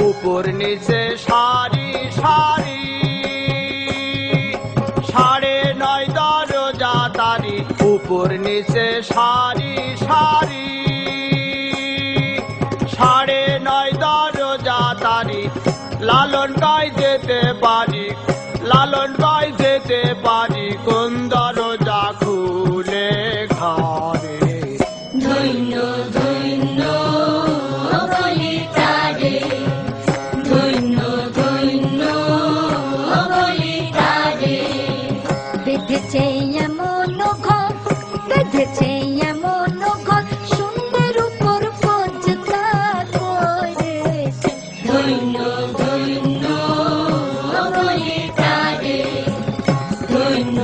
উপর নিচে সারি সারি, 9.5 দরজা তারি। উপর নিচে সারি সারি, 9.5 দরজা তারি। লালন গাই যেতে পারি, লালন গাই যেতে পারি, কোন দরজা খুলে ঘরে। ধন্য ধন্য বলি তারে, ধন্য ধন্য বলি তারে। বেঁধেছে এমন ঘর, বেঁধেছে এমন ঘর, সুন্দর উপর পর্যতা করেছে। ধন্য ধন্য বলি তারে, ধন্য